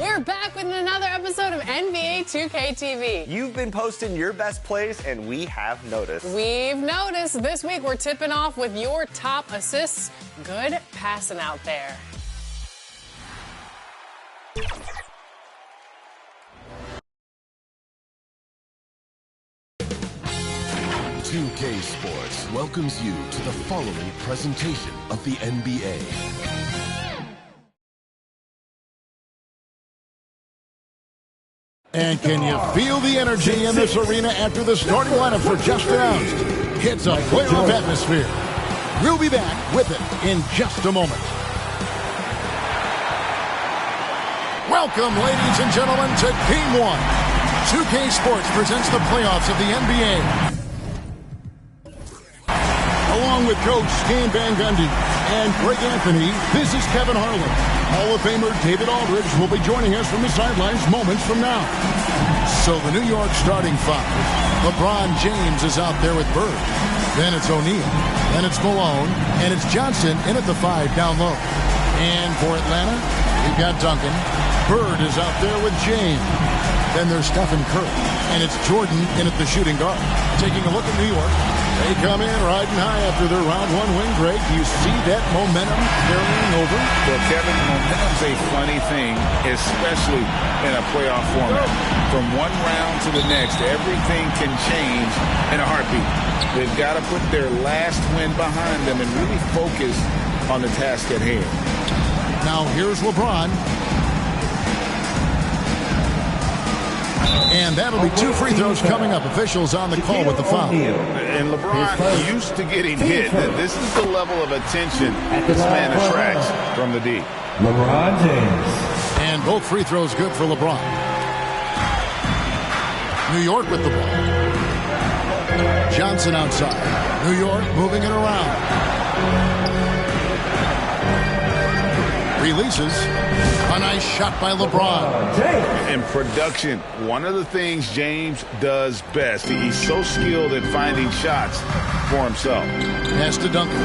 We're back with another episode of NBA 2K TV. You've been posting your best plays, and we have noticed. We've noticed. This week, we're tipping off with your top assists. Good passing out there. .2K Sports welcomes you to the following presentation of the NBA. And can you feel the energy in this arena after the starting lineups were just announced? It's a playoff atmosphere. We'll be back with it in just a moment. Welcome, ladies and gentlemen, to Game 1. 2K Sports presents the playoffs of the NBA. Along with Coach Stan Van Gundy and Greg Anthony, this is Kevin Harlan. Hall of Famer David Aldridge will be joining us from the sidelines moments from now. So the New York starting five. LeBron James is out there with Bird. Then it's O'Neal. Then it's Malone. And it's Johnson in at the five down low. And for Atlanta, we've got Duncan. Bird is out there with James. Then there's Stephen Curry. And it's Jordan in at the shooting guard. Taking a look at New York. They come in riding high after their round one win, Greg. Do you see that momentum carrying over? Well, Kevin, momentum's a funny thing, especially in a playoff format. From one round to the next, everything can change in a heartbeat. They've got to put their last win behind them and really focus on the task at hand. Now here's LeBron. And that'll be two free throws coming up. Officials on the call with the foul. And LeBron used to getting hit. This is the level of attention this man attracts from the D. LeBron James. And both free throws good for LeBron. New York with the ball. Johnson outside. New York moving it around. Releases. A nice shot by LeBron. In production, one of the things James does best, he's so skilled at finding shots for himself. Pass to Duncan.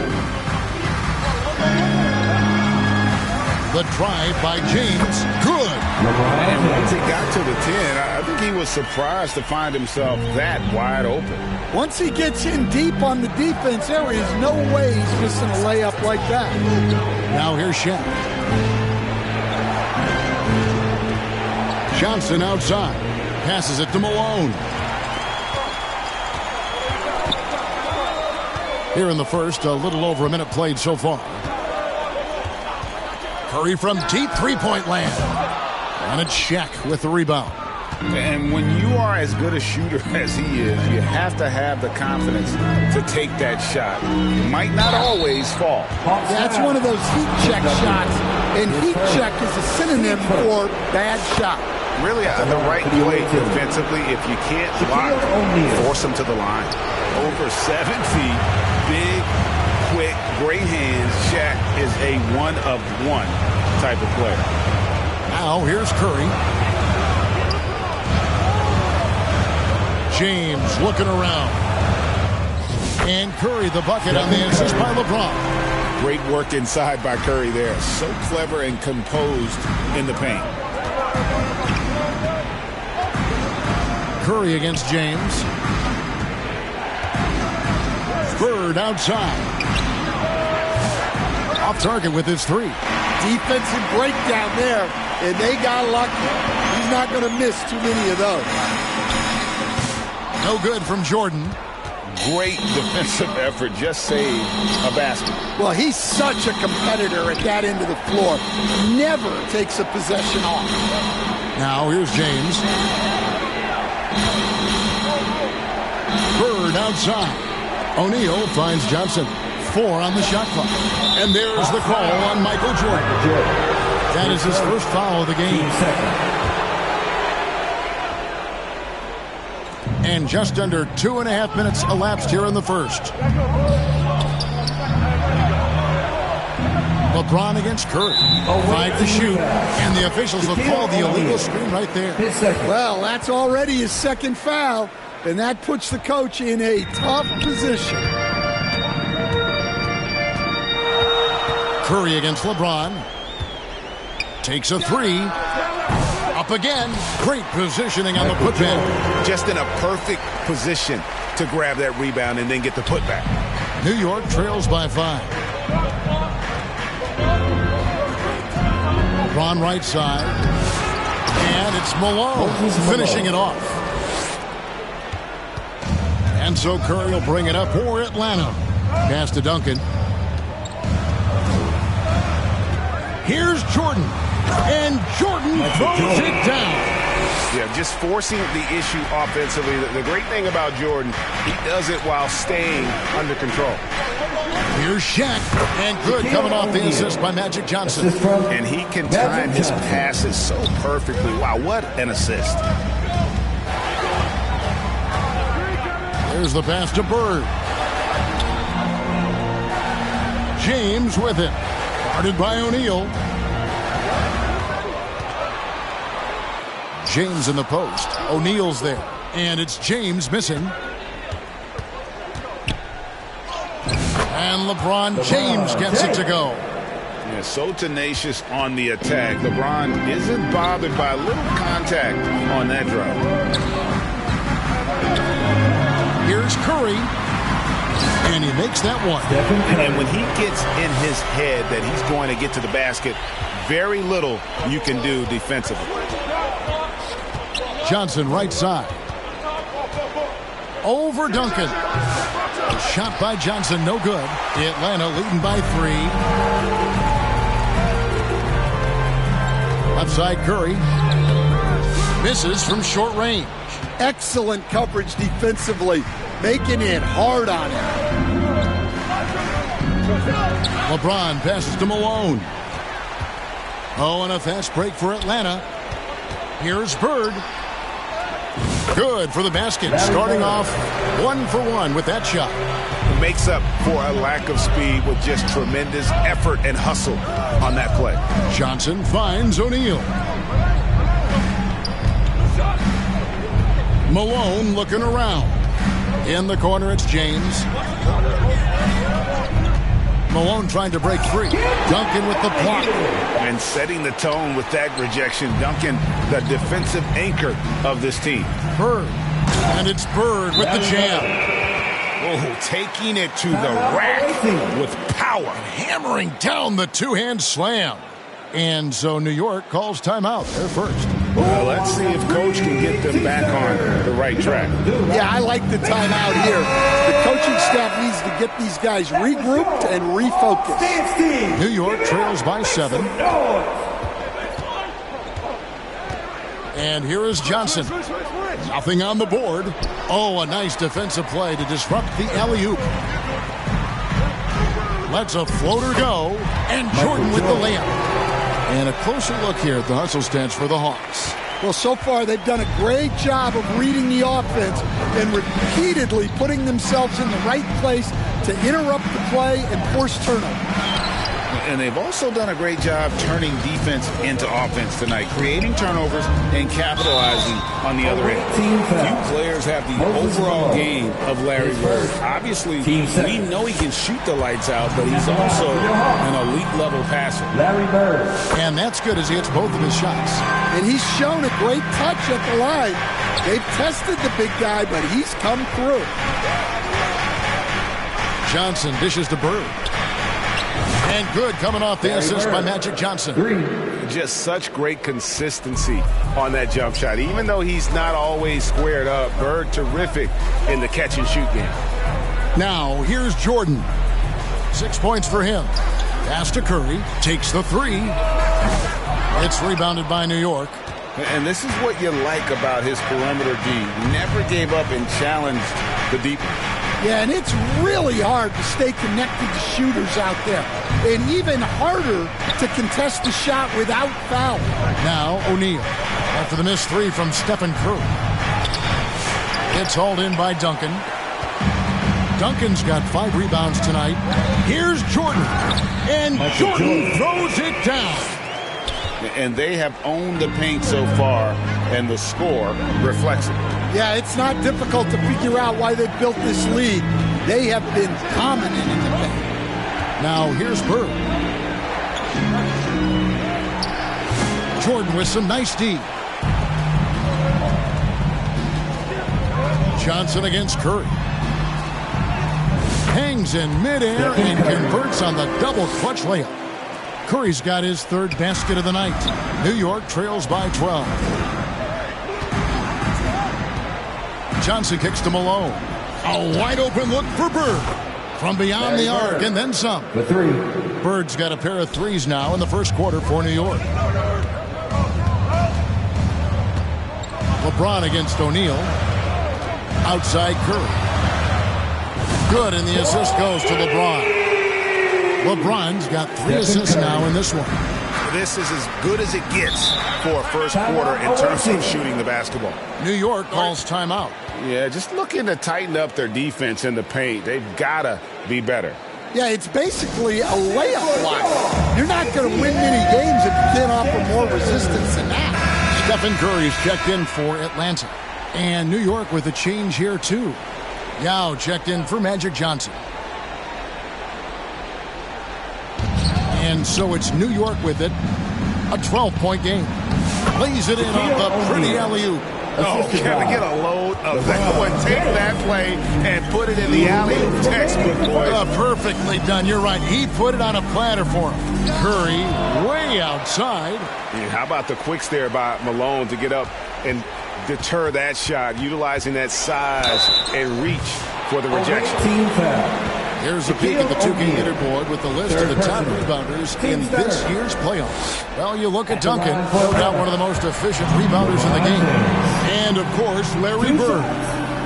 The drive by James. Good. And once he got to the 10, I think he was surprised to find himself that wide open. Once he gets in deep on the defense, there is no way he's missing a layup like that. Now here's Shaq. Johnson outside. Passes it to Malone. Here in the first, a little over a minute played so far. Curry from deep three-point land. And it's Shaq with the rebound. And when you are as good a shooter as he is, you have to have the confidence to take that shot. It might not always fall. That's one of those heat check shots. And heat check is a synonym for bad shot. Really, the right play defensively. If you can't block, force him to the line. Over 7 feet, big, quick, great hands. Shaq is a one-of-one type of player. Now here's Curry. James looking around. And Curry the bucket on the assist by LeBron. Great work inside by Curry there. So clever and composed in the paint. Curry against James. Bird outside. Off target with his three. Defensive breakdown there, and they got lucky. He's not going to miss too many of those. No good from Jordan. Great defensive effort, just saved a basket. Well, he's such a competitor at that end of the floor. Never takes a possession off. Now here's James. Bird outside. O'Neal finds Johnson. 4 on the shot clock. And there's the call on Michael Jordan. That is his first foul of the game. And just under 2.5 minutes elapsed here in the first. LeBron against Curry. 5 to shoot. And the officials will call the illegal screen right there. Well, that's already his second foul. And that puts the coach in a tough position. Curry against LeBron. Takes a three. Up again. Great positioning on the putback. Just in a perfect position to grab that rebound and then get the putback. New York trails by 5. LeBron right side. And it's Malone finishing it off. And so Curry will bring it up for Atlanta. Pass to Duncan. Here's Jordan. And Jordan throws it down. Yeah, just forcing the issue offensively. The great thing about Jordan, he does it while staying under control. Here's Shaq. And good coming off the assist by Magic Johnson. And he can time his passes so perfectly. Wow, what an assist. There's the pass to Bird. James with it. Guarded by O'Neal. James in the post. O'Neal's there. And it's James missing. And LeBron James gets it to go. Yeah, so tenacious on the attack. LeBron isn't bothered by a little contact on that drive. Here's Curry. And he makes that one. And when he gets in his head that he's going to get to the basket, very little you can do defensively. Johnson right side. Over Duncan. A shot by Johnson, no good. Atlanta leading by 3. Left side Curry. Misses from short range. Excellent coverage defensively, making it hard on him. LeBron passes to Malone. Oh, and a fast break for Atlanta. Here's Bird. Good for the basket. Starting off 1 for 1 with that shot. Makes up for a lack of speed with just tremendous effort and hustle on that play. Johnson finds O'Neal. Malone looking around. In the corner, it's James. Malone trying to break free. Duncan with the block. And setting the tone with that rejection. Duncan, the defensive anchor of this team. Bird. And it's Bird with the jam. Oh, taking it to the rack with power. Hammering down the two-hand slam. And so New York calls timeout. They're first. Well, let's see if Coach can get them back on the right track. Yeah, I like the timeout here. The coaching staff needs to get these guys regrouped and refocused. New York trails by 7. And here is Johnson. Nothing on the board. Oh, a nice defensive play to disrupt the alley-oop. Lets a floater go. And Jordan with the layup. And a closer look here at the hustle stance for the Hawks. Well, so far they've done a great job of reading the offense and repeatedly putting themselves in the right place to interrupt the play and force turnover. And they've also done a great job turning defense into offense tonight, creating turnovers and capitalizing on the other end. Few players have the overall game of Larry Bird. Obviously, we know he can shoot the lights out, but he's also an elite-level passer. Larry Bird. And that's good as he hits both of his shots. And he's shown a great touch at the line. They've tested the big guy, but he's come through. Johnson dishes to Bird. And good coming off the assist by Magic Johnson. Just such great consistency on that jump shot. Even though he's not always squared up, Bird terrific in the catch and shoot game. Now here's Jordan. 6 points for him. Pass to Curry. Takes the 3. It's rebounded by New York. And this is what you like about his perimeter D. Never gave up and challenged the deep. Yeah, and it's really hard to stay connected to shooters out there. And even harder to contest the shot without foul. Now O'Neal. After the missed 3 from Stephen Curry. It's hauled in by Duncan. Duncan's got 5 rebounds tonight. Here's Jordan. And Jordan throws it down. And they have owned the paint so far, and the score reflects it. Yeah, it's not difficult to figure out why they built this lead. They have been dominant in the paint. Now here's Bird. Jordan with some nice D. Johnson against Curry. Hangs in midair and converts on the double clutch layup. Curry's got his third basket of the night. New York trails by 12. Johnson kicks to Malone. A wide open look for Bird. From beyond the arc and then some. The three. Bird's got a pair of threes now in the first quarter for New York. LeBron against O'Neal. Outside Curry. Good, and the assist goes to LeBron. LeBron's got 3 assists now in this one. This is as good as it gets for a first quarter in terms of shooting the basketball. New York calls timeout. Yeah, just looking to tighten up their defense in the paint. They've got to be better. Yeah, it's basically a layup block. You're not going to win many games if you can't offer more resistance than that. Stephen Curry's checked in for Atlanta. And New York with a change here, too. Yao checked in for Magic Johnson. And so it's New York with it. A 12-point game. Lays it in off a pretty alley-oop. Oh, can I get a load of that one? Take that play and put it in the alley-oop textbook, boys. Perfectly done. You're right. He put it on a platter for him. Curry way outside. And how about the quicks there by Malone to get up and deter that shot, utilizing that size and reach for the rejection. Team foul. Here's a peek at the 2K leaderboard with the list of the top rebounders in this year's playoffs. Well, you look at Duncan, no doubt one of the most efficient rebounders in the game. And, of course, Larry Bird.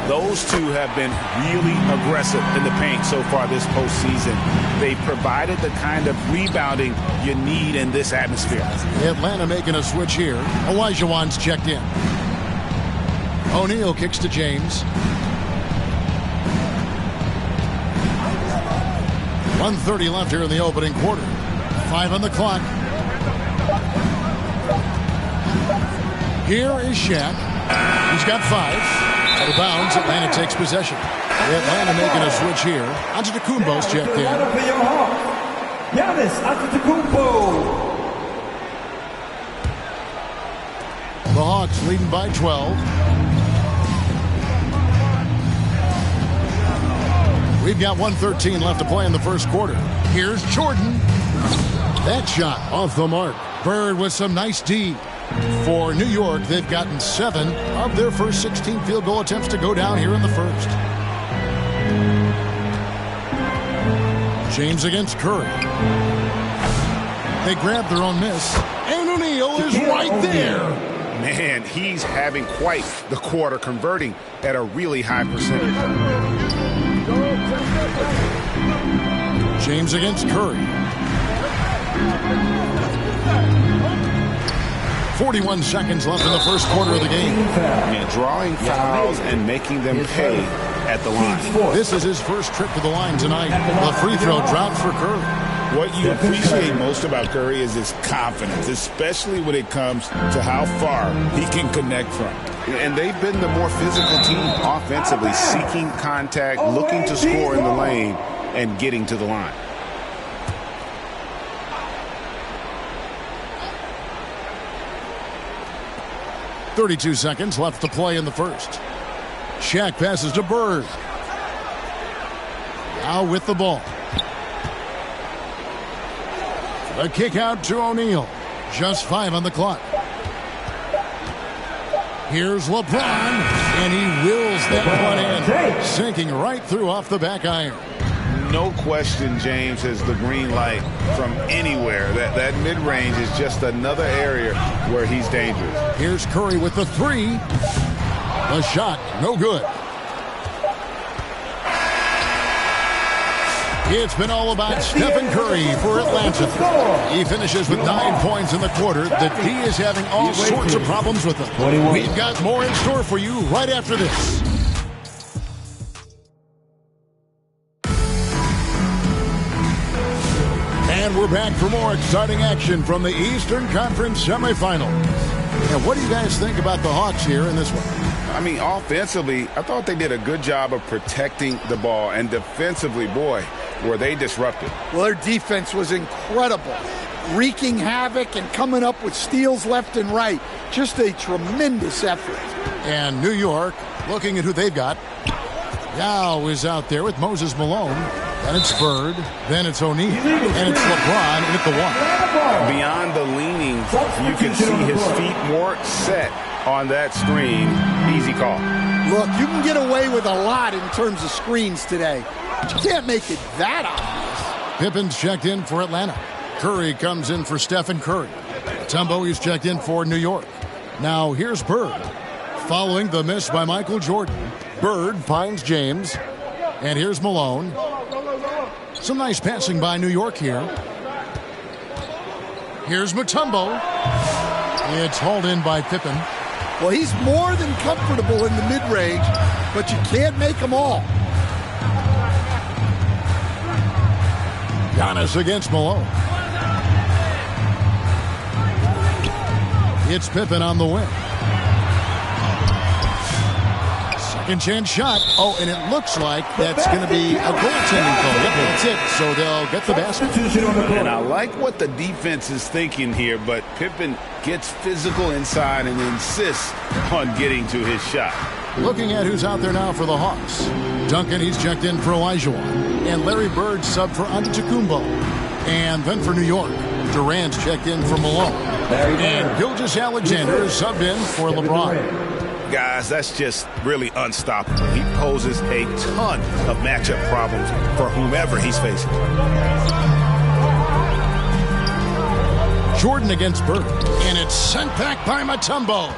Those two have been really aggressive in the paint so far this postseason. They provided the kind of rebounding you need in this atmosphere. Atlanta making a switch here. Olajuwon's checked in. O'Neal kicks to James. 1:30 left here in the opening quarter. 5 on the clock. Here is Shaq. He's got 5. Out of bounds, Atlanta takes possession. Atlanta making a switch here. Antetokounmpo's checked in. Giannis Antetokounmpo. The Hawks leading by 12. We've got 1:13 left to play in the first quarter. Here's Jordan. That shot off the mark. Bird with some nice D. For New York, they've gotten 7 of their first 16 field goal attempts to go down here in the first. James against Curry. They grab their own miss. And O'Neal is right there. Man, he's having quite the quarter, converting at a really high percentage. James against Curry. 41 seconds left in the first quarter of the game. Yeah, drawing fouls and making them pay at the line. This is his first trip to the line tonight. The free throw dropped for Curry. What you appreciate most about Curry is his confidence, especially when it comes to how far he can connect from. And they've been the more physical team offensively, seeking contact, looking to score in the lane, and getting to the line. .32 seconds left to play in the first. Shaq passes to Bird. Now with the ball. A kick out to O'Neal. Just 5 on the clock. Here's LeBron, and he wills that one in, sinking right through off the back iron. No question, James has the green light from anywhere. That mid-range is just another area where he's dangerous. Here's Curry with the 3. The shot, no good. It's been all about Stephen Curry for Atlanta. He finishes with 9 points in the quarter. The D is having all sorts of problems with him. We've got more in store for you right after this. And we're back for more exciting action from the Eastern Conference semifinal. And what do you guys think about the Hawks here in this one? I mean, offensively, I thought they did a good job of protecting the ball. And defensively, boy, were they disruptive. Well, their defense was incredible. Wreaking havoc and coming up with steals left and right. Just a tremendous effort. And New York Looking at who they've got. Yao is out there with Moses Malone. Then it's Bird. Then it's O'Neal. And it's LeBron in at the 1. Beyond the leaning, you can see his feet more set on that screen. Easy call. Look, you can get away with a lot in terms of screens today. But you can't make it that obvious. Pippen's checked in for Atlanta. Curry comes in for Stephen Curry. Mutombo is checked in for New York. Now here's Bird. Following the miss by Michael Jordan, Bird finds James. And here's Malone. Some nice passing by New York here. Here's Mutombo. It's hauled in by Pippen. Well, he's more than comfortable in the mid-range, but you can't make them all. Giannis against Malone. It's Pippen on the wing. Second chance shot. Oh, and it looks like that's going to be a goaltending call. Yep, that's it. So they'll get the basket. And I like what the defense is thinking here, but Pippen gets physical inside and insists on getting to his shot. Looking at who's out there now for the Hawks. Duncan, he's checked in for Olajuwon. And Larry Bird subbed for Antetokounmpo. And then for New York, Durant's checked in for Malone. And Gilgeous-Alexander is subbed in for LeBron. Guys, that's just really unstoppable. He poses a ton of matchup problems for whomever he's facing. Jordan against Bird. And it's sent back by Mutombo.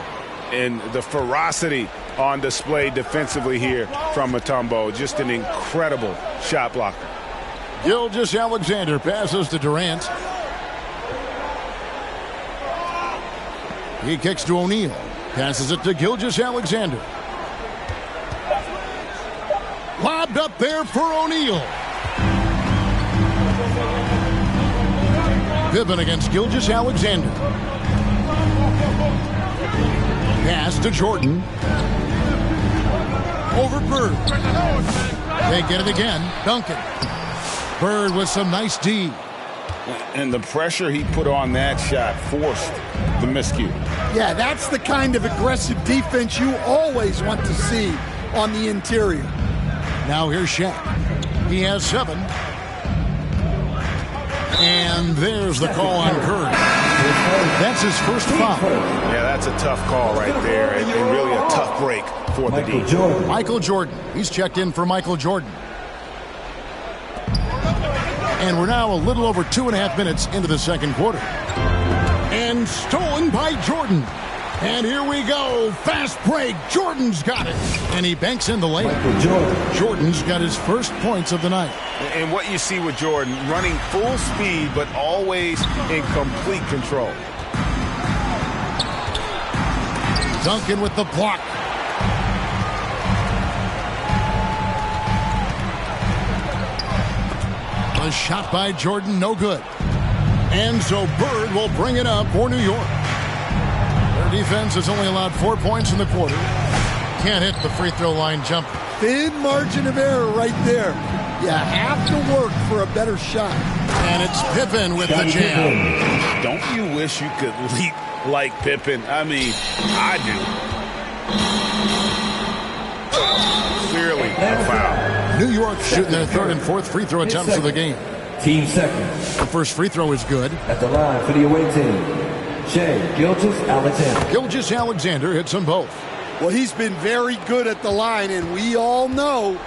And the ferocity on display defensively here from Mutombo. Just an incredible shot blocker. Gilgeous-Alexander passes to Durant. He kicks to O'Neal. Passes it to Gilgeous-Alexander. Lobbed up there for O'Neal. Pippen against Gilgeous-Alexander. Pass to Jordan. Over Bird. They get it again. Duncan. Bird with some nice D. And the pressure he put on that shot forced the miscue. Yeah, that's the kind of aggressive defense you always want to see on the interior. Now here's Shaq. He has 7. And there's the call on Curry. That's his first foul. Yeah, that's a tough call right there, and really a tough break for the D. Michael Jordan. He's checked in for Michael Jordan. And we're now a little over 2.5 minutes into the second quarter. And stolen by Jordan. And here we go. Fast break. Jordan's got it. And he banks in the lane. Jordan's got his first points of the night. And what you see with Jordan, running full speed, but always in complete control. Duncan with the block. A shot by Jordan, no good. And so Bird will bring it up for New York. Their defense has only allowed 4 points in the quarter. Can't hit the free throw line jumper. Thin margin of error right there. You have to work for a better shot. And it's Pippen with the jam. Don't you wish you could leap like Pippen? I mean, I do. Clearly a foul. New York shooting their third and fourth free throw attempts of the game. Team second. The first free throw is good. At the line for the away team, Shea Gilgeous-Alexander. Gilgeous-Alexander hits them both. Well, he's been very good at the line, and we all know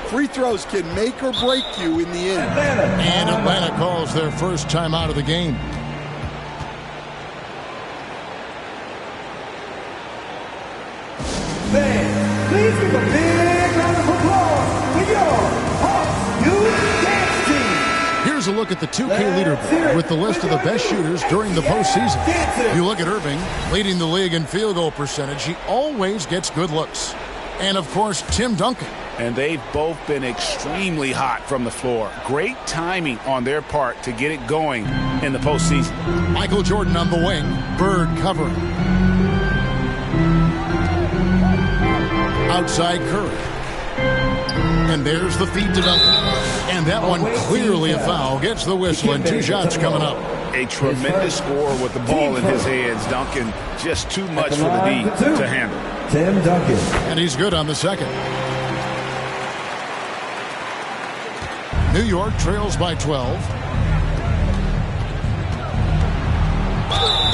free throws can make or break you in the end. And Atlanta calls their first time out of the game. Fans, please give a big round of applause for your Hawks Youth Dance Team. Here's a look at the 2K leaderboard with the list of the best shooters during the postseason. You look at Irving, leading the league in field goal percentage. He always gets good looks. And, of course, Tim Duncan. And they've both been extremely hot from the floor. Great timing on their part to get it going in the postseason. Michael Jordan on the wing. Bird covering. Outside Curry. And there's the feed to Duncan. And that one clearly a foul. Gets the whistle and 2 shots coming up. A tremendous scorer with the ball in his hands. Duncan just too much for the D to handle. Tim Duncan. And he's good on the second. New York trails by 12.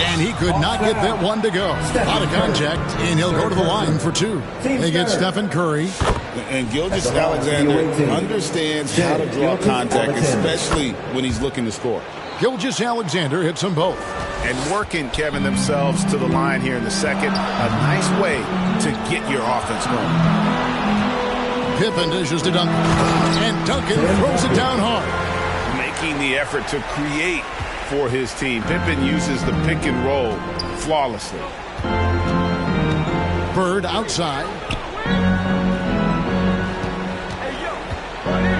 And he could not get that one to go. Out of contact, and he'll go to the line for two. They get Stephen Curry. And Gilgeous-Alexander understands how to draw contact, especially when he's looking to score. Gilgeous-Alexander hits them both. And working, Kevin, themselves to the line here in the second. A nice way to get your offense going. Pippen dishes to Duncan. And Duncan throws it down hard. Making the effort to create for his team. Pippen uses the pick and roll flawlessly. Bird outside.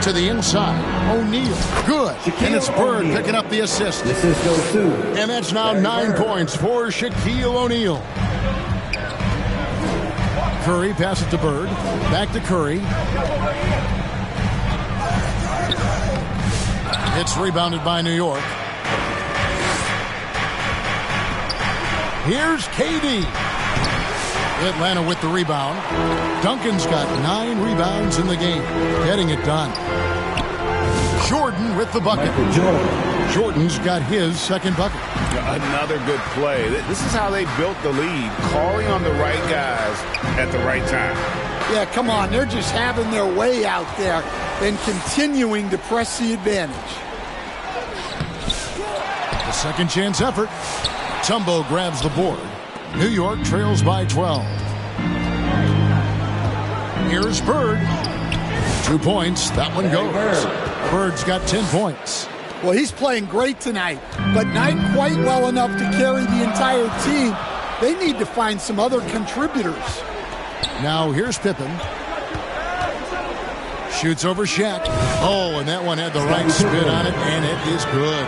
To the inside. O'Neal. Good. And it's Bird picking up the assist. Assist goes to. And that's now 9 points for Shaquille O'Neal. Curry passes to Bird. Back to Curry. It's rebounded by New York. Here's KD. Atlanta with the rebound. Duncan's got 9 rebounds in the game. Getting it done. Jordan with the bucket. Jordan's got his second bucket. Another good play. This is how they built the lead. Calling on the right guys at the right time. Yeah, come on. They're just having their way out there and continuing to press the advantage. The second chance effort. Tumbo grabs the board. New York trails by 12. Here's Bird. 2 points. That one goes. Bird's got 10 points. Well, he's playing great tonight, but not quite well enough to carry the entire team. They need to find some other contributors. Now here's Pippen. Shoots over Shaq. Oh, and that one had the right spin on it, and it is good.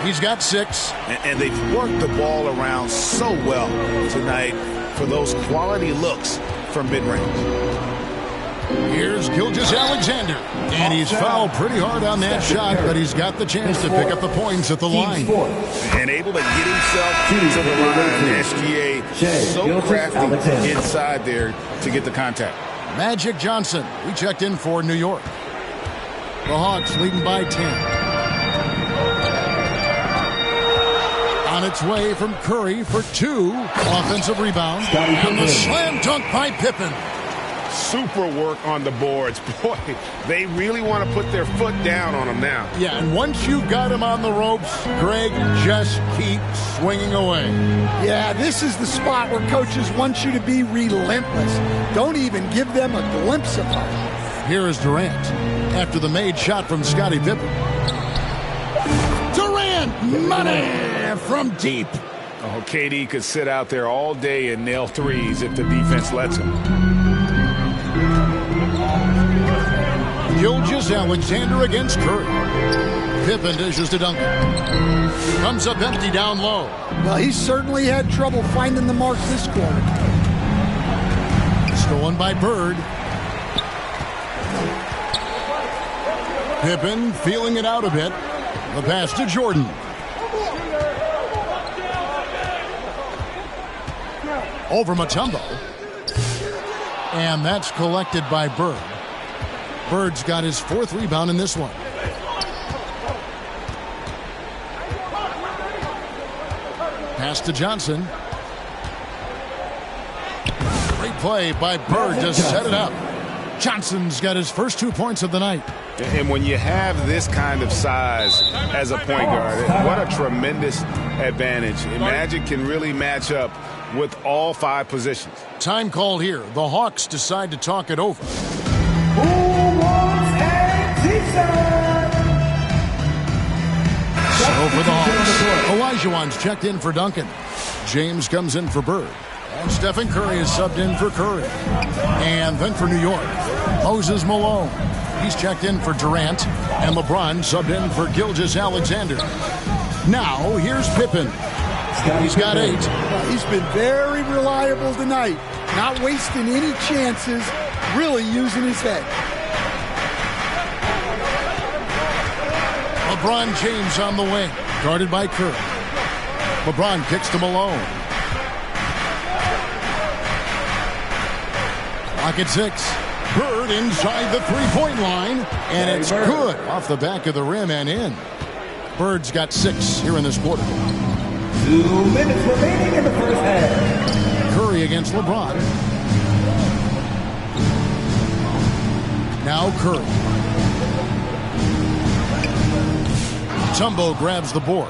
He's got 6. And they've worked the ball around so well tonight for those quality looks from mid-range. Here's Gilgeous-Alexander. And he's fouled pretty hard on that shot, but he's got the chance to pick up the points at the line. And able to get himself to the line. SGA so crafty inside there to get the contact. Magic Johnson. We checked in for New York. The Hawks leading by 10. On its way from Curry for 2. Offensive rebound. And the slam dunk by Pippen. Super work on the boards. Boy, they really want to put their foot down on him now. Yeah, and once you've got him on the ropes, Greg, just keep swinging away. Yeah, this is the spot where coaches want you to be relentless. Don't even give them a glimpse of it. Here is Durant after the made shot from Scottie Pippen. Durant, money from deep. Oh, KD could sit out there all day and nail threes if the defense lets him. Gilgeous-Alexander against Curry. Pippen dishes to Duncan. Comes up empty down low. Well, he certainly had trouble finding the mark this quarter. Stolen by Bird. Pippen feeling it out a bit. The pass to Jordan. Over Mutombo. And that's collected by Bird. Bird's got his 4th rebound in this one. Pass to Johnson. Great play by Bird to set it up. Johnson's got his first 2 points of the night. And when you have this kind of size as a point guard, what a tremendous advantage. And Magic can really match up with all 5 positions. Time called here. The Hawks decide to talk it over. Who wants a t-shirt? So for the Hawks, Olajuwon's checked in for Duncan. James comes in for Bird. And Stephen Curry is subbed in for Curry. And then for New York, Moses Malone. He's checked in for Durant. And LeBron subbed in for Gilgeous-Alexander. Now, here's Pippen. He's got 8. He's been very reliable tonight. Not wasting any chances. Really using his head. LeBron James on the wing. Guarded by Curry. LeBron kicks to Malone. Clock at 6. Bird inside the three-point line, and it's good off the back of the rim and in. Bird's got 6 here in this quarter. 2 minutes remaining in the first half. Curry against LeBron. Now Curry. Mutombo grabs the board.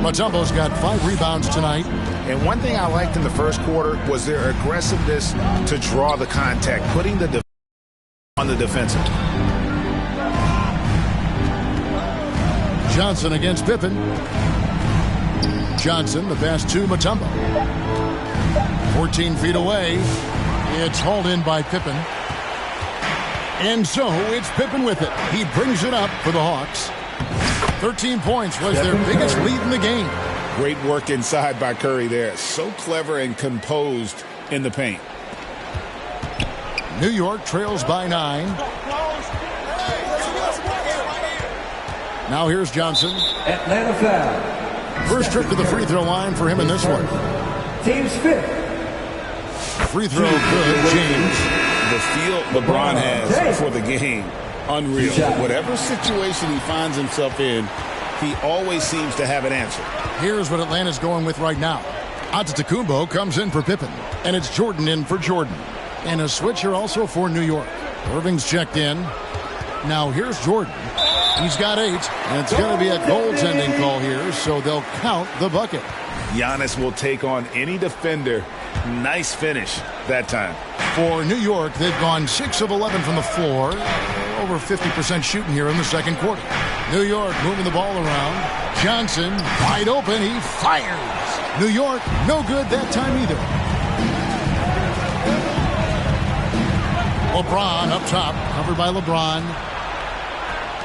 Mutombo's got 5 rebounds tonight. And one thing I liked in the first quarter was their aggressiveness to draw the contact, putting the on the defensive. Johnson against Pippen. Johnson, the pass to Mutombo. 14 feet away. It's hauled in by Pippen. And so it's Pippen with it. He brings it up for the Hawks. 13 points was their biggest lead in the game. Great work inside by Curry there. So clever and composed in the paint. New York trails by 9. Now here's Johnson. Atlanta foul. First trip to the free throw line for him in this one. Team's 5th. Free throw good, James. The feel LeBron has for the game, unreal. Whatever situation he finds himself in, he always seems to have an answer. Here's what Atlanta's going with right now. Antetokounmpo comes in for Pippen, and it's Jordan in for Jordan. And a switch here also for New York. Irving's checked in. Now here's Jordan. He's got 8, and it's going to be a goaltending call here, so they'll count the bucket. Giannis will take on any defender. Nice finish that time. For New York, they've gone 6 of 11 from the floor. Over 50% shooting here in the second quarter. New York moving the ball around. Johnson wide open. He fires. New York no good that time either. LeBron up top. Covered by LeBron.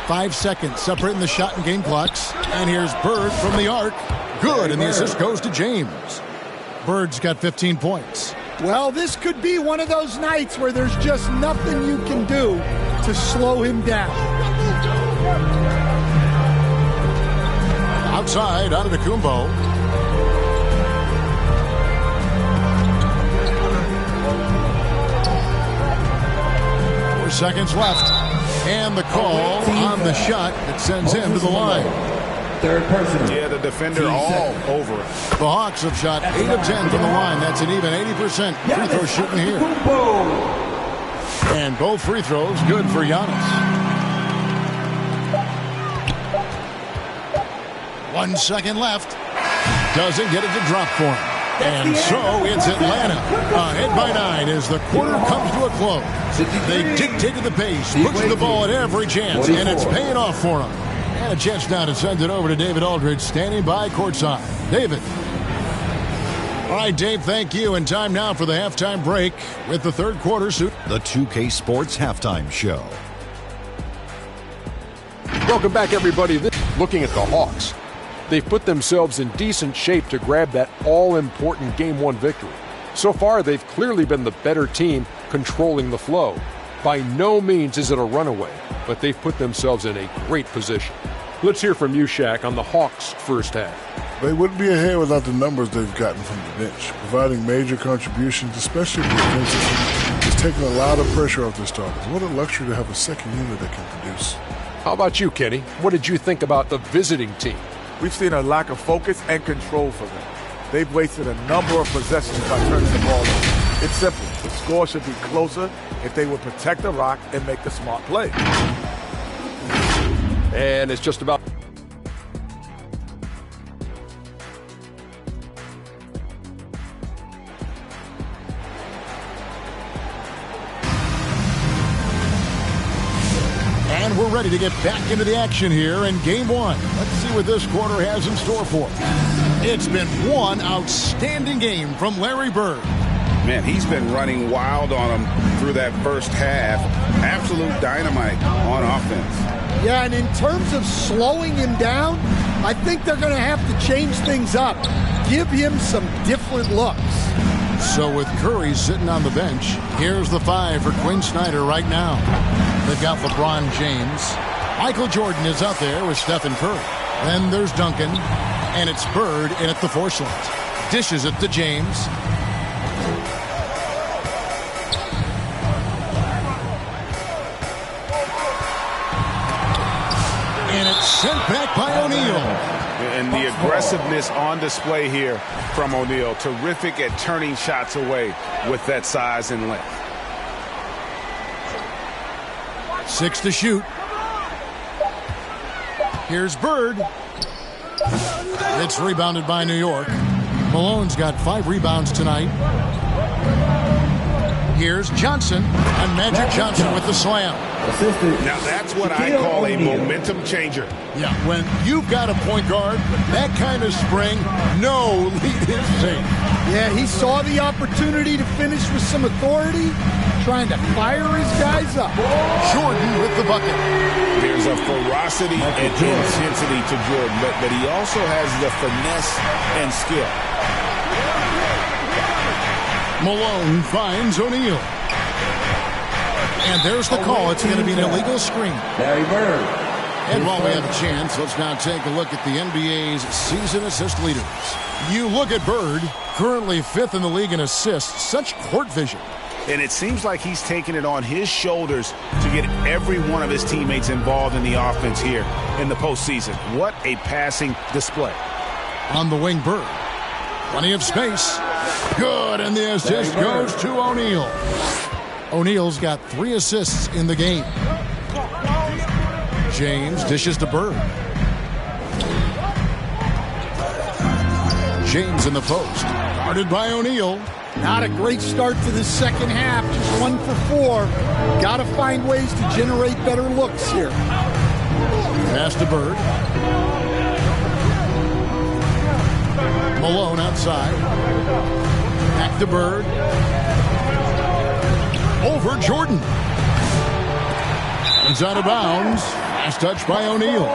5 seconds separating the shot and game clocks. And here's Bird from the arc. Good, and the assist goes to James. Bird's got 15 points. Well, this could be one of those nights where there's just nothing you can do to slow him down. Outside, Antetokounmpo. Four seconds left. And the call on the shot that sends him to the line. Third person. Yeah, the defender all over it. The Hawks have shot 8 of 10 from the line. That's an even 80% free throw shooting here. And both free throws good for Giannis. 1 second left. Doesn't get it to drop for him. And so it's Atlanta. Ahead by 9 as the quarter comes to a close. They dictated the pace, pushing the ball at every chance, and it's paying off for them. And a chance now to send it over to David Aldridge, standing by courtside. David. All right, Dave, thank you. And time now for the halftime break with the third quarter. The 2K Sports Halftime Show. Welcome back, everybody. Looking at the Hawks. They've put themselves in decent shape to grab that all-important Game 1 victory. So far, they've clearly been the better team controlling the flow. By no means is it a runaway, but they've put themselves in a great position. Let's hear from you, Shaq, on the Hawks' first half. They wouldn't be ahead without the numbers they've gotten from the bench, providing major contributions, especially defensively. It's taking a lot of pressure off their starters. What a luxury to have a second unit that can produce. How about you, Kenny? What did you think about the visiting team? We've seen a lack of focus and control for them. They've wasted a number of possessions by turning the ball over. It's simple. The score should be closer if they would protect the rock and make the smart play. And it's just about... And we're ready to get back into the action here in Game 1. Let's see what this quarter has in store for us. It's been one outstanding game from Larry Bird. Man, he's been running wild on him through that first half. Absolute dynamite on offense. Yeah, and in terms of slowing him down, I think they're going to have to change things up. Give him some different looks. So with Curry sitting on the bench, here's the 5 for Quinn Snyder right now. They've got LeBron James. Michael Jordan is out there with Stephen Curry. Then there's Duncan, and it's Bird in at the 4 slot. Dishes it to James. Sent back by O'Neal. And the aggressiveness on display here from O'Neal. Terrific at turning shots away with that size and length. 6 to shoot. Here's Bird. It's rebounded by New York. Malone's got 5 rebounds tonight. Here's Johnson, and Magic Johnson with the slam. Now that's what I call a momentum changer. Yeah, when you've got a point guard, that kind of spring, no lead is safe. Yeah, he saw the opportunity to finish with some authority, trying to fire his guys up. Jordan with the bucket. There's a ferocity and intensity to Jordan, but he also has the finesse and skill. Malone finds O'Neal. And there's the call. It's going to be an illegal screen. Larry Bird. And while we have a chance, let's now take a look at the NBA's season assist leaders. You look at Bird, currently 5th in the league in assists. Such court vision. And it seems like he's taking it on his shoulders to get every one of his teammates involved in the offense here in the postseason. What a passing display. On the wing, Bird. Plenty of space. Good, and the assist goes to O'Neal. O'Neal's got 3 assists in the game. James dishes to Bird. James in the post. Guarded by O'Neal. Not a great start to the second half. Just 1 for 4. Got to find ways to generate better looks here. Pass to Bird. Malone outside. Back to Bird. Over Jordan. It's out of bounds. Last touch by O'Neal.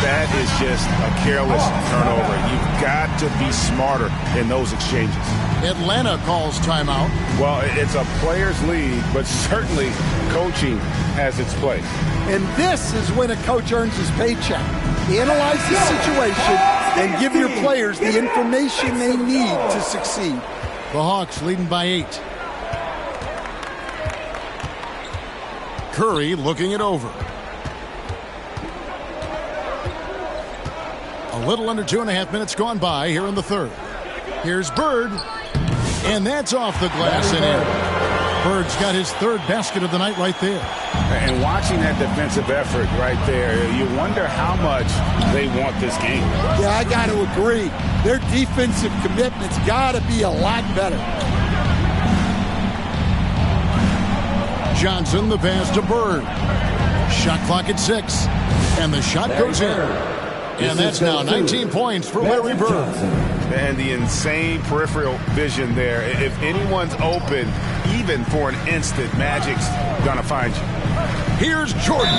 That is just a careless turnover. You've got to be smarter in those exchanges. Atlanta calls timeout. Well, it's a players' league, but certainly coaching has its place. And this is when a coach earns his paycheck. Analyze the situation and give your players the information they need to succeed. The Hawks leading by 8. Curry looking it over. A little under 2.5 minutes gone by here in the third. Here's Bird, and that's off the glass and in. Bird's got his 3rd basket of the night right there. And watching that defensive effort right there, you wonder how much they want this game. Yeah, I got to agree. Their defensive commitment's got to be a lot better. Johnson, the pass to Bird. Shot clock at 6, and the shot goes in. And that's now 19 points for Larry Bird. And the insane peripheral vision there. If anyone's open, even for an instant, Magic's gonna find you. Here's Jordan.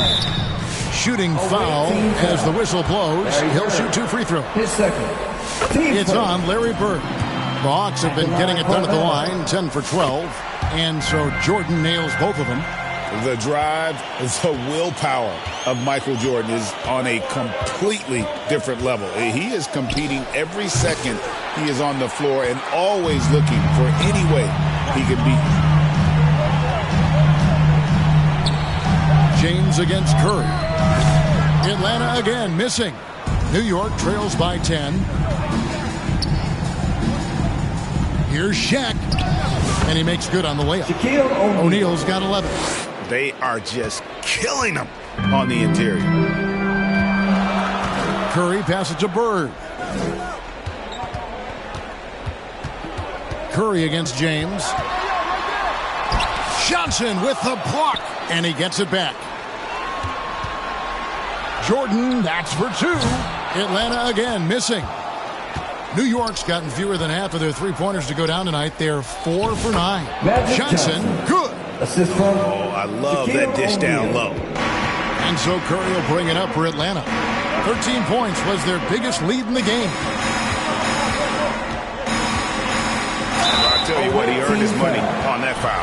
Shooting foul as the whistle blows. He'll shoot 2 free throws. His second. It's on Larry Bird. The Hawks have been getting it done at the line, 10 for 12. And so Jordan nails both of them. The drive, the willpower of Michael Jordan is on a completely different level. He is competing every second he is on the floor and always looking for any way he can beat. James against Curry. Atlanta again missing. New York trails by 10. Here's Shaq. And he makes good on the layup. O'Neal's got 11. They are just killing them on the interior. Curry passes to Bird. Curry against James. Johnson with the block. And he gets it back. Jordan, that's for 2. Atlanta again missing. New York's gotten fewer than half of their 3-pointers to go down tonight. They're 4 for 9. Johnson, good. Assist from I love that dish down low. And so Curry will bring it up for Atlanta. 13 points was their biggest lead in the game. I tell you what, he earned his money on that foul.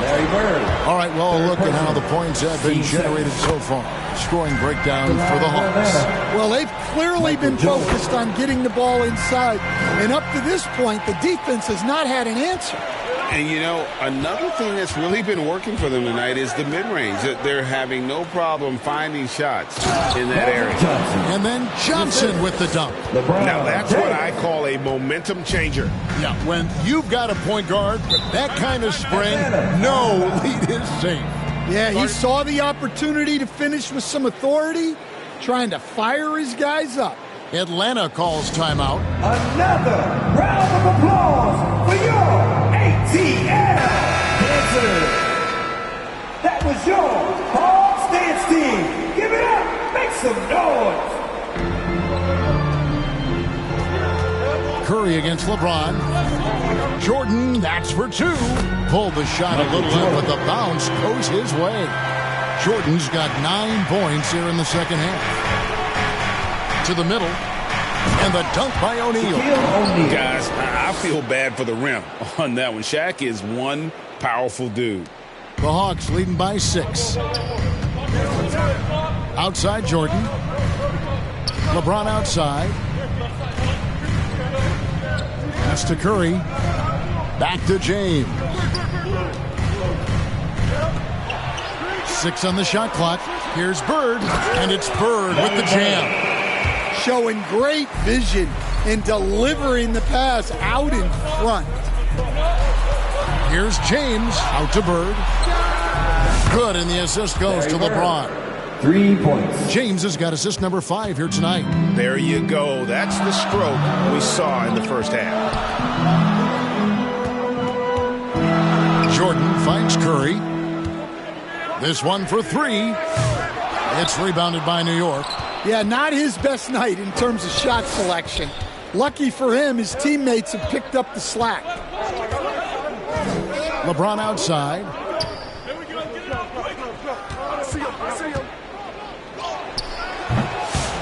All right, well, look at how the points have been generated so far. Scoring breakdown for the Hawks. Well, they've clearly been focused on getting the ball inside. And up to this point, the defense has not had an answer. And, you know, another thing that's really been working for them tonight is the mid-range. They're having no problem finding shots in that area. And then Johnson with the dunk. Now, that's what I call a momentum changer. Yeah, when you've got a point guard with that kind of spring, no lead is safe. Yeah, he saw the opportunity to finish with some authority, trying to fire his guys up. Atlanta calls timeout. Another round of applause for your ATL dancers. That was your Hawks dance team. Give it up. Make some noise. Curry against LeBron. Jordan, that's for two. Pulled the shot a little in, but the bounce goes his way. Jordan's got 9 points here in the second half. To the middle. And the dunk by O'Neal. Guys, I feel bad for the rim on that one. Shaq is one powerful dude. The Hawks leading by 6. Outside Jordan. LeBron outside. Pass to Curry. Back to James. 6 on the shot clock. Here's Bird. And it's Bird with the jam. Showing great vision in delivering the pass out in front. Here's James out to Bird. Good, and the assist goes to LeBron. 3 points. James has got assist number 5 here tonight. There you go. That's the stroke we saw in the first half. Jordan finds Curry. This one for 3. It's rebounded by New York. Yeah, not his best night in terms of shot selection. Lucky for him, his teammates have picked up the slack. LeBron outside.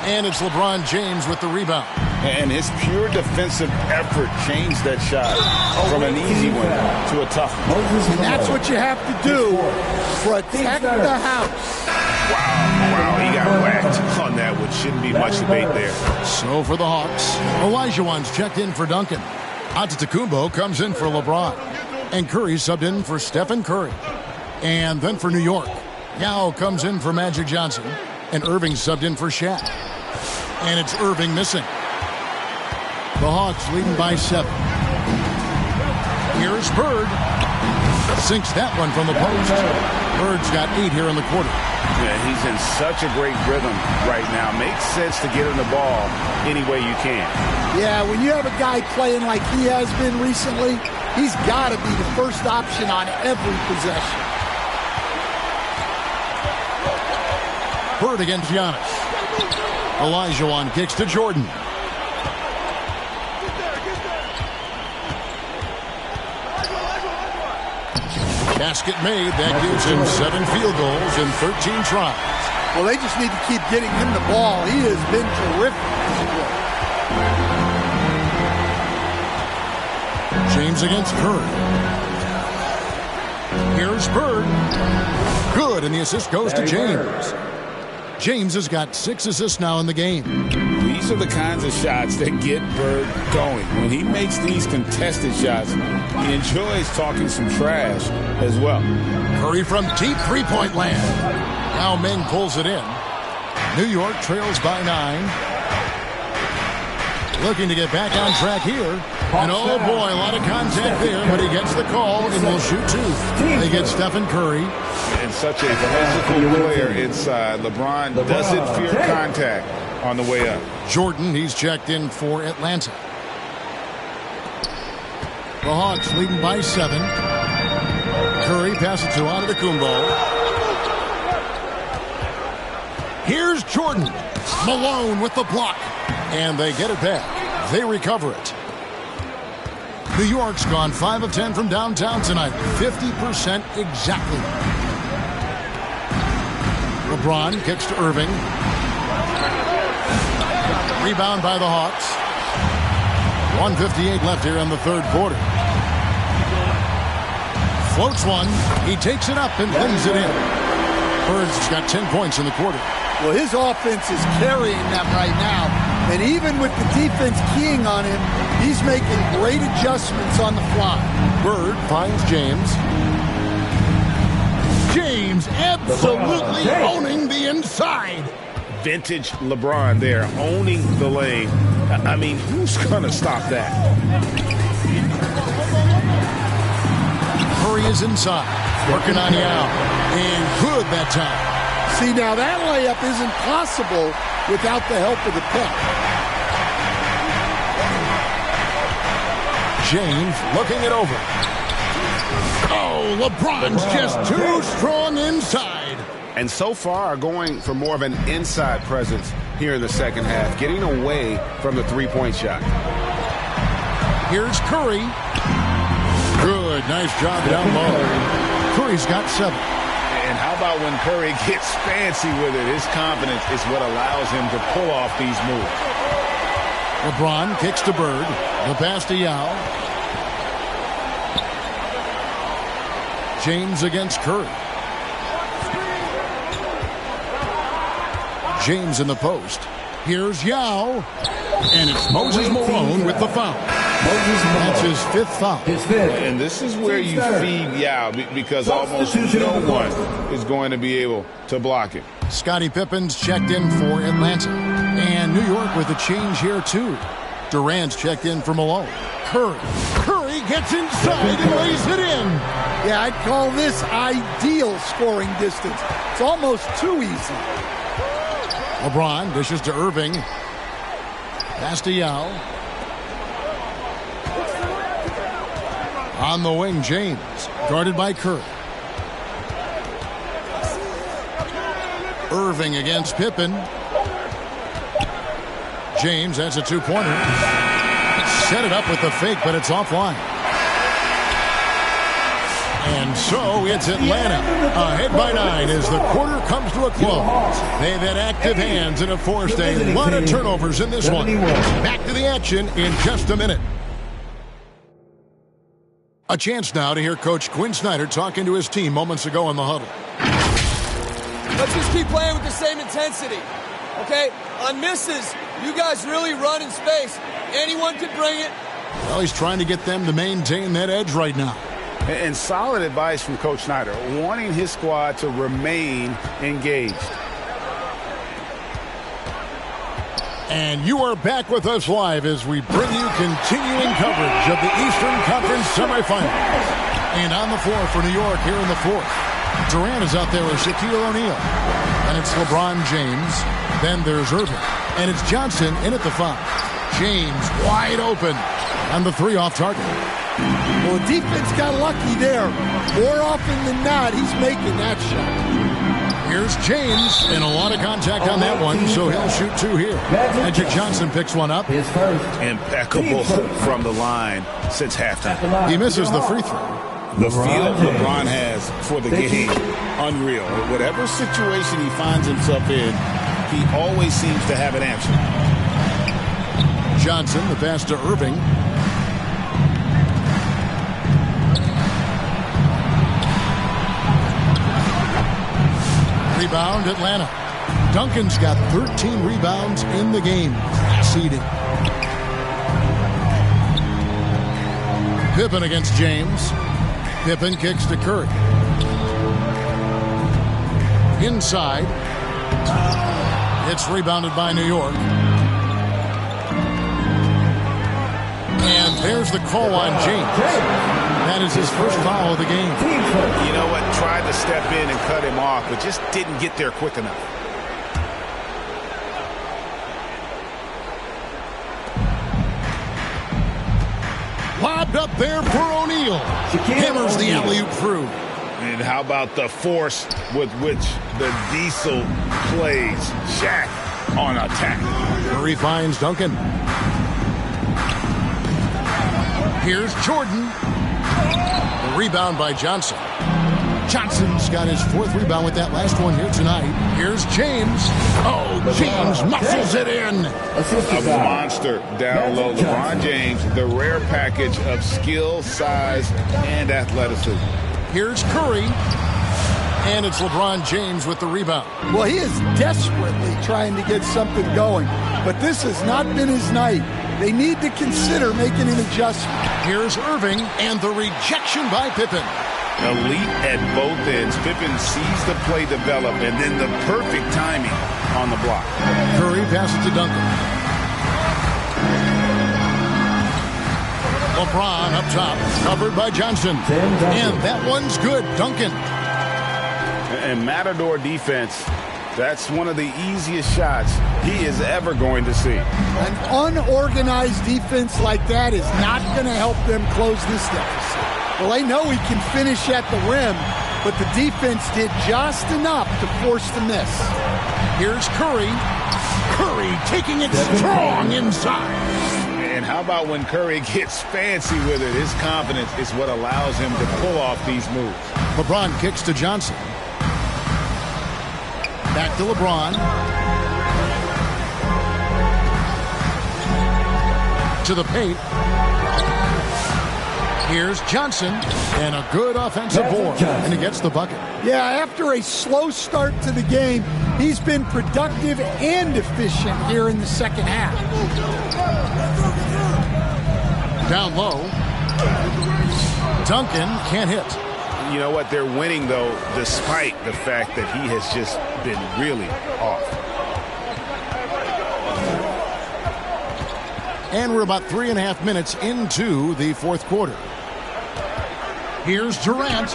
And it's LeBron James with the rebound. And his pure defensive effort changed that shot from an easy one to a tough one. And that's what you have to do. Protect the house. Wow, he got whacked on that, which shouldn't be much debate there. So for the Hawks, Olajuwon's checked in for Duncan. Antetokounmpo comes in for LeBron. And Curry subbed in for Stephen Curry. And then for New York, Yao comes in for Magic Johnson. And Irving subbed in for Shaq. And it's Irving missing. The Hawks leading by 7. Here's Bird. Sinks that one from the post. Bird's got 8 here in the quarter. Yeah, he's in such a great rhythm right now. Makes sense to get him the ball any way you can. Yeah, when you have a guy playing like he has been recently, he's got to be the first option on every possession. Bird against Giannis. Olajuwon kicks to Jordan. Basket made. That gives him 7 field goals in 13 tries. Well, they just need to keep getting him the ball. He has been terrific. James against Curry. Here's Bird. Good, and the assist goes to James. James has got 6 assists now in the game. These are the kinds of shots that get Bird going. When he makes these contested shots, he enjoys talking some trash as well. Curry from deep three-point land. Now Meng pulls it in. New York trails by 9. Looking to get back on track here. And oh boy, a lot of contact there, but he gets the call and will shoot 2. They get Stephen Curry. And such a physical player inside. LeBron doesn't fear contact on the way up. Jordan, he's checked in for Atlanta. The Hawks leading by 7. Curry passes to Antetokounmpo. Here's Jordan. Malone with the block. And they get it back. They recover it. New York's gone 5 of 10 from downtown tonight. 50% exactly. LeBron kicks to Irving. Rebound by the Hawks. 1:58 left here in the third quarter. Floats one. He takes it up and lays it in. Bird's got 10 points in the quarter. Well, his offense is carrying them right now. And even with the defense keying on him, he's making great adjustments on the fly. Bird finds James. James absolutely owning the inside. Vintage LeBron there, owning the lane. I mean, who's going to stop that? Curry is inside. Working on Yao. And good that time. See, now that layup isn't possible without the help of the pick. James looking it over. Oh, LeBron's just too strong inside. And so far, going for more of an inside presence here in the second half, getting away from the three-point shot. Here's Curry. Good, nice job down low. Curry's got 7. And how about when Curry gets fancy with it? His confidence is what allows him to pull off these moves. LeBron kicks to Bird. The pass to Yao. James against Curry. James in the post. Here's Yao. And it's Moses Malone with the foul. That's his 5th foul. And this is where you feed Yao because almost no one is going to be able to block it. Scottie Pippen's checked in for Atlanta. And New York with a change here, too. Durant's checked in for Malone. Curry gets inside and lays it in. Yeah, I'd call this ideal scoring distance. It's almost too easy. LeBron dishes to Irving. Pass to Yao. On the wing, James. Guarded by Curry. Irving against Pippen. James, that's a 2-pointer. Set it up with the fake, but it's offline. And so it's Atlanta ahead by 9 as the quarter comes to a close. They've had active hands and have forced a lot of turnovers in this one. Back to the action in just a minute. A chance now to hear Coach Quinn Snyder talking to his team moments ago in the huddle. Let's just keep playing with the same intensity, okay? On misses, you guys really run in space. Anyone can bring it. Well, he's trying to get them to maintain that edge right now. And solid advice from Coach Snyder, wanting his squad to remain engaged. And you are back with us live as we bring you continuing coverage of the Eastern Conference semifinals. And on the floor for New York here in the 4th. Durant is out there with Shaquille O'Neal. And it's LeBron James. Then there's Irving. And it's Johnson in at the 5. James wide open. And the 3 off target. Well, the defense got lucky there. More often than not, he's making that shot. Here's James, and a lot of contact on that one, so he'll shoot 2 here. Magic Johnson picks one up. Impeccable from the line since halftime. He misses the free throw. The feel LeBron has for the game, unreal. Whatever situation he finds himself in, he always seems to have an answer. Johnson, the pass to Irving. Rebound, Atlanta. Duncan's got 13 rebounds in the game. Seeding. Pippen against James. Pippen kicks to Curry. Inside. It's rebounded by New York. And there's the call on James. That is his first foul of the game. You know what? Tried to step in and cut him off, but just didn't get there quick enough. Lobbed up there for O'Neal. Hammers the alley-oop through. And how about the force with which the Diesel plays? Shaq on attack. Curry finds Duncan. Here's Jordan. The rebound by Johnson. Johnson's got his 4th rebound with that last one here tonight. Here's James. Oh, James muscles it in. A monster down low. LeBron James, the rare package of skill, size, and athleticism. Here's Curry. And it's LeBron James with the rebound. Well, he is desperately trying to get something going, but this has not been his night. They need to consider making an adjustment. Here's Irving, and the rejection by Pippen. Elite at both ends. Pippen sees the play develop, and then the perfect timing on the block. Curry passes to Duncan. LeBron up top, covered by Johnson. And that one's good. Duncan. And Matador defense, that's one of the easiest shots he is ever going to see. An unorganized defense like that is not going to help them close this deficit. Well, they know he can finish at the rim, but the defense did just enough to force the miss. Here's Curry. Curry taking it strong inside. And how about when Curry gets fancy with it? His confidence is what allows him to pull off these moves. LeBron kicks to Johnson. Back to LeBron. To the paint. Here's Johnson, and a good offensive board, and he gets the bucket. Yeah, after a slow start to the game, he's been productive and efficient here in the second half. Down low. Duncan can't hit. You know what? They're winning, though, despite the fact that he has just been really off. And we're about 3.5 minutes into the fourth quarter. Here's Durant,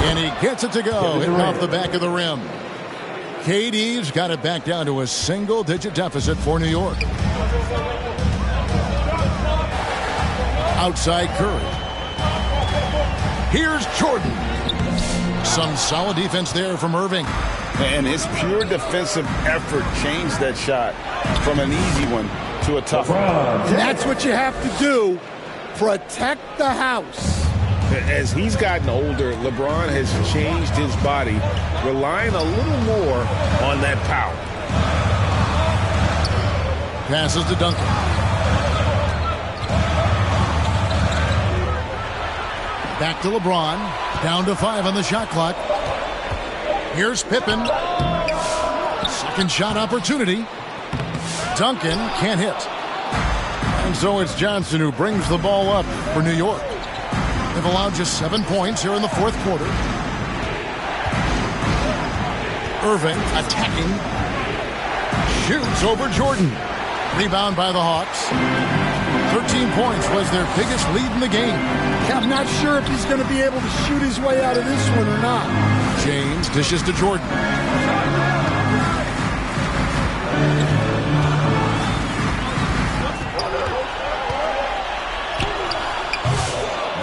and he gets it to go, hitting off the back of the rim. KD's got it back down to a single-digit deficit for New York. Outside Curry. Here's Jordan. Some solid defense there from Irving. And his pure defensive effort changed that shot from an easy one to a tough one. And that's what you have to do. Protect the house. As he's gotten older, LeBron has changed his body, relying a little more on that power. Passes to Duncan. Back to LeBron. Down to 5 on the shot clock. Here's Pippen. Second shot opportunity. Duncan can't hit. And so it's Johnson who brings the ball up for New York. They've allowed just 7 points here in the fourth quarter. Irving attacking. Shoots over Jordan. Rebound by the Hawks. 13 points was their biggest lead in the game. I'm not sure if he's going to be able to shoot his way out of this one or not. James dishes to Jordan.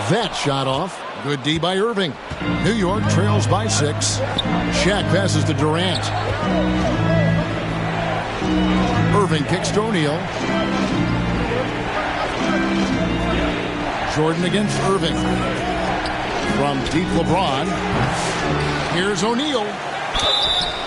That shot off. Good D by Irving. New York trails by 6. Shaq passes to Durant. Irving kicks to O'Neal. Jordan against Irving. From deep LeBron. Here's O'Neal.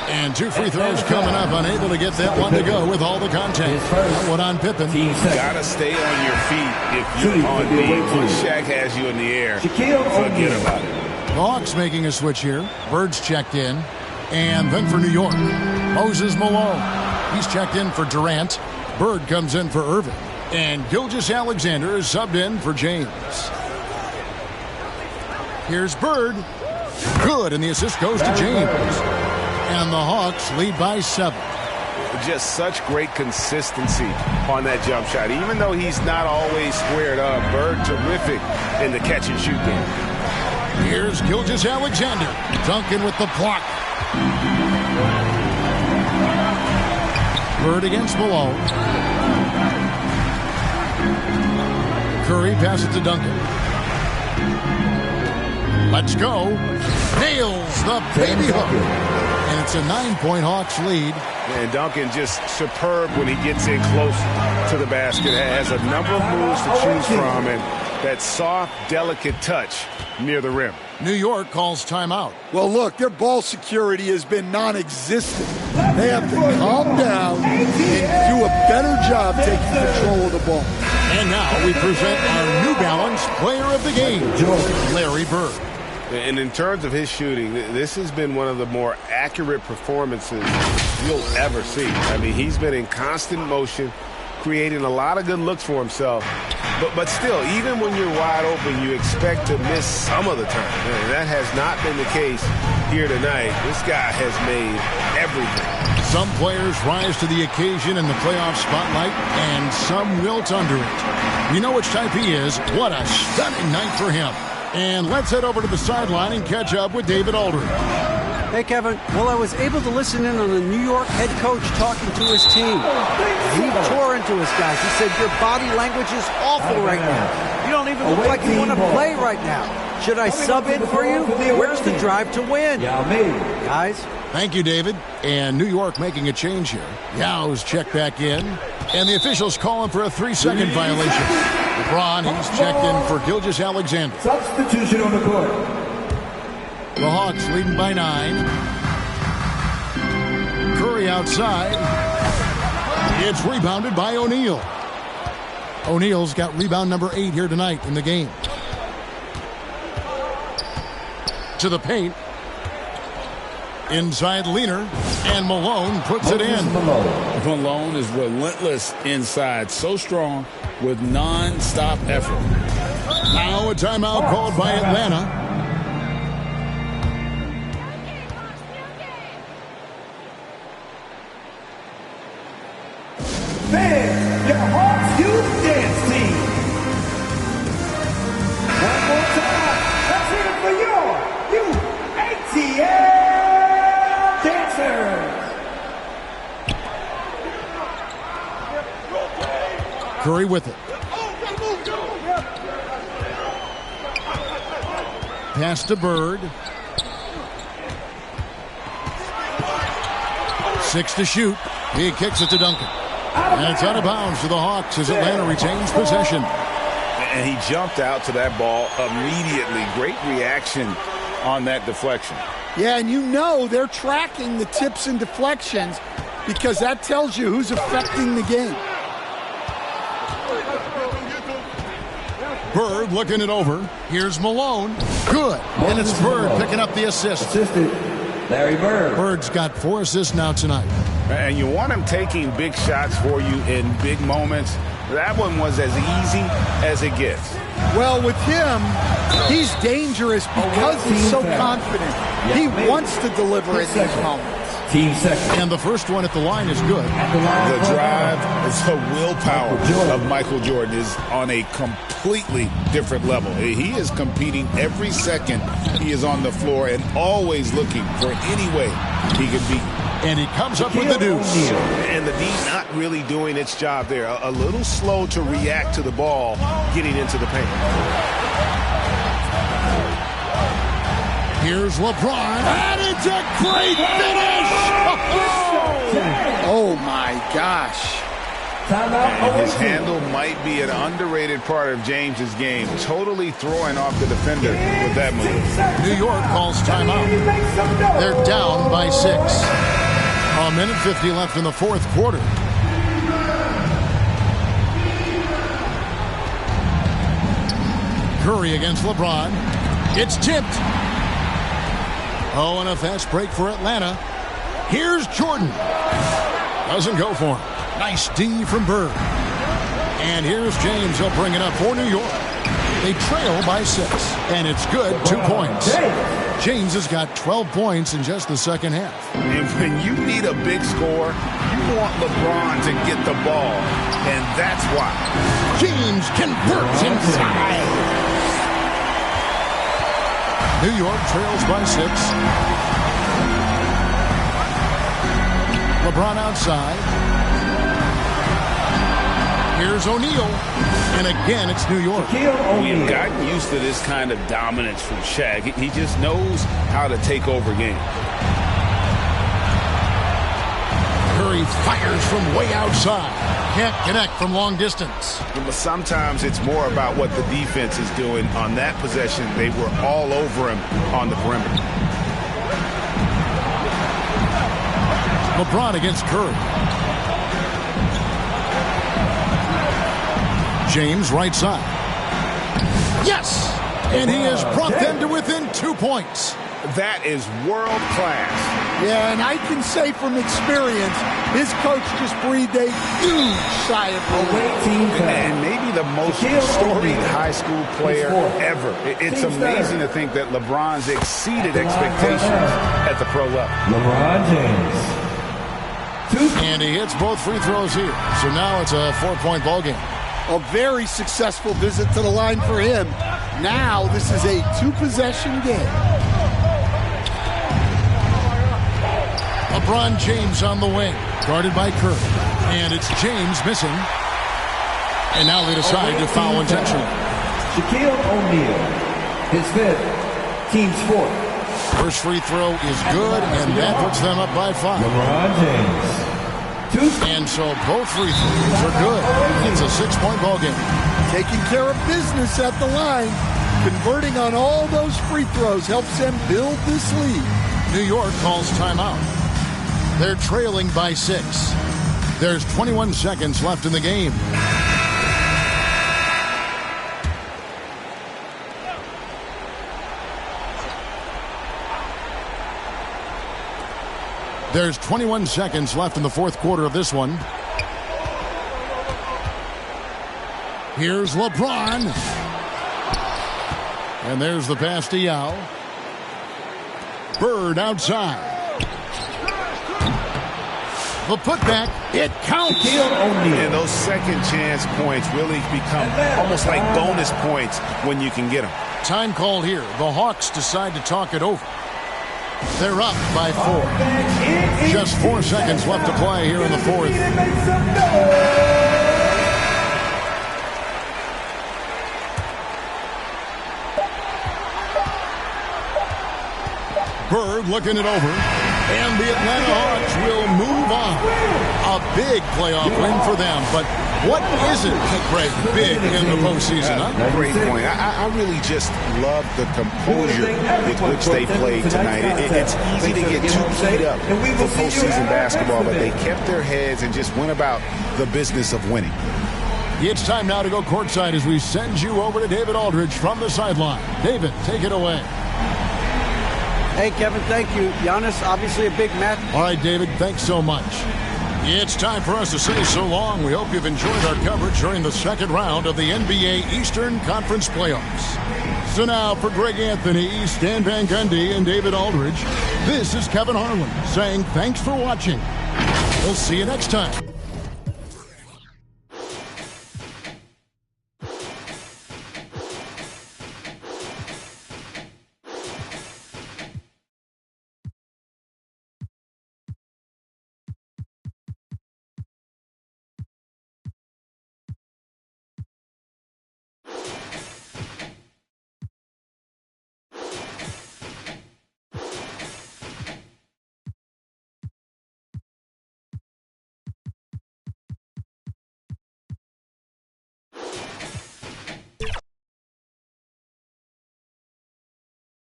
And 2 free throws coming up. Unable to get that one to go with all the contact. One on Pippen. You gotta stay on your feet if you're on D. When Shaq has you in the air, forget about it. The Hawks making a switch here. Bird's checked in. And then for New York, Moses Malone. He's checked in for Durant. Bird comes in for Irving. And Gilgeous-Alexander is subbed in for James. Here's Bird. Good, and the assist goes to James. And the Hawks lead by 7. Just such great consistency on that jump shot. Even though he's not always squared up, Bird terrific in the catch-and-shoot game. Here's Gilgeous-Alexander. Duncan with the block. Bird against Malone. Curry passes to Duncan. Let's go. Nails the baby hook. And it's a 9-point Hawks lead. And Duncan just superb when he gets in close to the basket. Has a number of moves to choose from, and that soft, delicate touch near the rim. New York calls timeout. Well, look, their ball security has been non-existent. They have to calm down and do a better job taking control of the ball. And now we present our New Balance player of the game, Larry Bird. And in terms of his shooting, this has been one of the more accurate performances you'll ever see. I mean, he's been in constant motion, creating a lot of good looks for himself. But still, even when you're wide open, you expect to miss some of the time. And that has not been the case here tonight. This guy has made everything. Some players rise to the occasion in the playoff spotlight, and some wilt under it. You know which type he is. What a stunning night for him. And let's head over to the sideline and catch up with David Aldridge. Hey, Kevin. Well, I was able to listen in on the New York head coach talking to his team. He tore into his guys. He said, your body language is awful right now. You don't even look like you want to play right now. Should I sub in for you? Where's the drive to win? Guys? Thank you, David. And New York making a change here. Yao's checked back in. And the officials calling for a 3-second violation. LeBron, he's checked in for Gilgeous-Alexander. Substitution on the court. The Hawks leading by 9. Curry outside. It's rebounded by O'Neal. O'Neal's got rebound number 8 here tonight in the game. To the paint. Inside Leaner. And Malone puts it in. Malone is relentless inside. So strong with non-stop effort. Now a timeout called by Atlanta. Fans, your Hawks Youth Dance Team. One more time, let's hear it for your Youth ATL Dancers. Curry with it. Pass to Bird. 6 to shoot. He kicks it to Duncan. And it's out of bounds to the Hawks as Atlanta retains possession. And he jumped out to that ball immediately. Great reaction on that deflection. Yeah, and you know they're tracking the tips and deflections because that tells you who's affecting the game. Bird looking it over. Here's Malone. Good. And it's Bird picking up the assist. Larry Bird. Bird's got 4 assists now tonight. And you want him taking big shots for you in big moments. That one was as easy as it gets. Well, with him, he's dangerous because he's so confident. He wants to deliver in these moments. Team second. And the first one at the line is good. The drive, the willpower of Michael Jordan is on a completely different level. He is competing every second he is on the floor and always looking for any way he can beat. And he comes up with the deuce. And the D not really doing its job there. A little slow to react to the ball getting into the paint. Here's LeBron. And it's a great finish! Oh, my gosh. And his handle might be an underrated part of James's game. Totally throwing off the defender with that move. New York calls timeout. They're down by 6. A minute 50 left in the fourth quarter. Curry against LeBron. It's tipped. Oh, and a fast break for Atlanta. Here's Jordan. Doesn't go for him. Nice D from Bird. And here's James. He'll bring it up for New York. They trail by 6. And it's good. 2 points. James has got 12 points in just the second half. And when you need a big score, you want LeBron to get the ball. And that's why. James converts inside. New York trails by 6. LeBron outside. Here's O'Neal. And again, it's New York. We've gotten used to this kind of dominance from Shaq. He just knows how to take over games. Curry fires from way outside. Can't connect from long distance. But sometimes it's more about what the defense is doing. On that possession, they were all over him on the perimeter. LeBron against Curry. James right side. Yes! And he has brought them to within 2 2 points. That is world class. Yeah, and I can say from experience, his coach just breathed a huge sigh of relief. And maybe the most storied high school player ever. It's amazing to think that LeBron's exceeded expectations at the pro level. LeBron James. And he hits both free throws here. So now it's a 4-point ball game. A very successful visit to the line for him. Now this is a 2-possession game. LeBron James on the wing, guarded by Curry. And it's James missing. And now they decide to foul intentionally. Shaquille O'Neal, his 5th, team's 4th. First free throw is good, and that puts them up by 5. LeBron James. And so both free throws are good. It's a 6-point ball game. Taking care of business at the line. Converting on all those free throws helps them build this lead. New York calls timeout. They're trailing by 6. There's 21 seconds left in the game. There's 21 seconds left in the fourth quarter of this one. Here's LeBron. And there's the pass to Yao. Bird outside. The putback, it counts. And those second chance points really become almost like bonus points when you can get them. Time called here. The Hawks decide to talk it over. They're up by 4. Just 4 seconds left to play here in the fourth. Bird looking it over. And the Atlanta Hawks will move on. A big playoff win for them. But what isn't, Craig, big in the postseason? Huh? Great point. I really just love the composure with which they played tonight. It's easy to get too keyed up for postseason basketball, but they kept their heads and just went about the business of winning. It's time now to go courtside as we send you over to David Aldridge from the sideline. David, take it away. Hey, Kevin, thank you. Giannis, obviously a big match. All right, David, thanks so much. It's time for us to say so long. We hope you've enjoyed our coverage during the second round of the NBA Eastern Conference Playoffs. So now, for Greg Anthony, Stan Van Gundy, and David Aldridge, this is Kevin Harlan saying thanks for watching. We'll see you next time